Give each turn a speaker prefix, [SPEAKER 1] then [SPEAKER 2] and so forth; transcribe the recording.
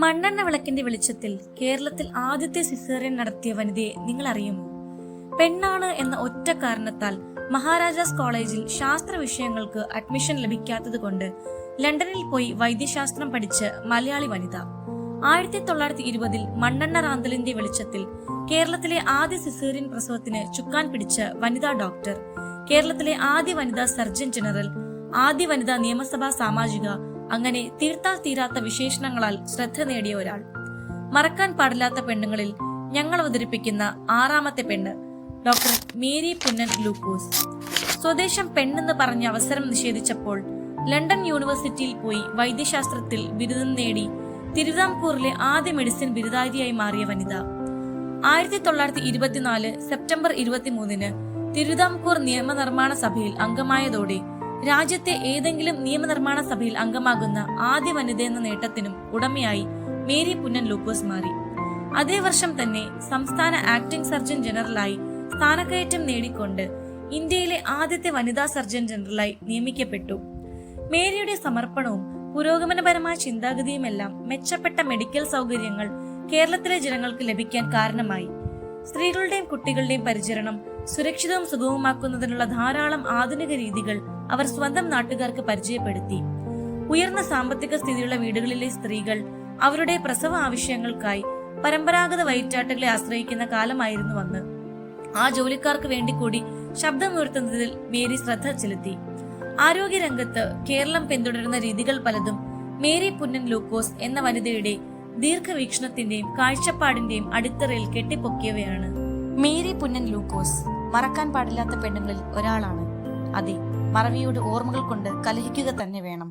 [SPEAKER 1] മണ്ണെണ്ണ വിളക്കിന്റെ വെളിച്ചത്തിൽ കേരളത്തിൽ ആദ്യത്തെ സിസേറിയൻ നടത്തിയ വനിതയെ നിങ്ങൾ അറിയുമോ? പെണ്ണാണ് എന്ന ഒറ്റ കാരണത്താൽ മഹാരാജാസ് കോളേജിൽ ശാസ്ത്ര വിഷയങ്ങൾക്ക് അഡ്മിഷൻ ലഭിക്കാത്തത് കൊണ്ട് ലണ്ടനിൽ പോയി വൈദ്യശാസ്ത്രം പഠിച്ച് മലയാളി വനിത. 1920 മണ്ണെണ്ണ റാന്തലിന്റെ വെളിച്ചത്തിൽ കേരളത്തിലെ ആദ്യ സിസേറിയൻ പ്രസവത്തിന് ചുക്കാൻ പിടിച്ച വനിതാ ഡോക്ടർ, കേരളത്തിലെ ആദ്യ വനിതാ സർജൻ ജനറൽ, ആദ്യ വനിതാ നിയമസഭാ സാമാജിക, അങ്ങനെ തീർത്താൽ തീരാത്ത വിശേഷണങ്ങളാൽ ശ്രദ്ധ നേടിയ ഒരാൾ. മറക്കാൻ പാടില്ലാത്ത പെണ്ണുങ്ങളിൽ ഞങ്ങൾ അവതരിപ്പിക്കുന്ന 6ാമത്തെ പെണ്ണ് ഡോക്ടർ മേരി പുന്നൻ ലൂക്കോസ്. സ്വദേശം പെണ്ണെന്ന് പറഞ്ഞ അവസരം നിഷേധിച്ചപ്പോൾ ലണ്ടൻ യൂണിവേഴ്സിറ്റിയിൽ പോയി വൈദ്യശാസ്ത്രത്തിൽ ബിരുദം നേടി തിരുവിതാംകൂറിലെ ആദ്യ മെഡിസിൻ ബിരുദാരിയായി മാറിയ വനിത. 1924 സെപ്റ്റംബർ 23 തിരുവിതാംകൂർ നിയമനിർമ്മാണ സഭയിൽ അംഗമായതോടെ രാജ്യത്തെ ഏതെങ്കിലും നിയമനിർമ്മാണ സഭയിൽ അംഗമാകുന്ന ആദ്യ വനിത എന്ന നേട്ടത്തിനും ഉടമയായി മേരി പുന്നൻ ലൂക്കോസ് മാറി. അതേ വർഷം തന്നെ സംസ്ഥാന ആക്ടിംഗ് സർജൻ ജനറലായി സ്ഥാനക്കയറ്റം നേടിക്കൊണ്ട് ഇന്ത്യയിലെ ആദ്യത്തെ വനിതാ സർജൻ ജനറലായി നിയമിക്കപ്പെട്ടു. മേരിയുടെ സമർപ്പണവും പുരോഗമനപരമായ ചിന്താഗതിയുമെല്ലാം മെച്ചപ്പെട്ട മെഡിക്കൽ സൗകര്യങ്ങൾ കേരളത്തിലെ ജനങ്ങൾക്ക് ലഭിക്കാൻ കാരണമായി. സ്ത്രീകളുടെയും കുട്ടികളുടെയും പരിചരണം സുരക്ഷിതവും സുഗമമാക്കുന്നതിനുള്ള ധാരാളം ആധുനിക രീതികൾ അവർ സ്വന്തം നാട്ടുകാർക്ക് പരിചയപ്പെടുത്തി. ഉയർന്ന സാമ്പത്തിക സ്ഥിതിയുള്ള വീടുകളിലെ സ്ത്രീകൾ അവരുടെ പ്രസവ ആവശ്യങ്ങൾക്കായി പരമ്പരാഗത വയറ്റാട്ടുകളെ ആശ്രയിക്കുന്ന കാലമായിരുന്നു അന്ന്. ആ ജോലിക്കാർക്ക് വേണ്ടി കൂടി ശബ്ദമുയർത്തുന്നതിൽ മേരി ശ്രദ്ധ ചെലുത്തി. ആരോഗ്യരംഗത്ത് കേരളം പിന്തുടരുന്ന രീതികൾ പലതും മേരി പുന്നൻ ലൂക്കോസ് എന്ന വനിതയുടെ ദീർഘവീക്ഷണത്തിന്റെയും കാഴ്ചപ്പാടിന്റെയും അടിത്തറയിൽ കെട്ടിപ്പൊക്കിയവയാണ്. മേരി പുന്നൻ ലൂക്കോസ് മറക്കാൻ പാടില്ലാത്ത പെണ്ണുങ്ങളിൽ ഒരാളാണ്. അതെ, മറവിയോട് ഓർമ്മകൾ കൊണ്ട് കലഹിക്കുക തന്നെ വേണം.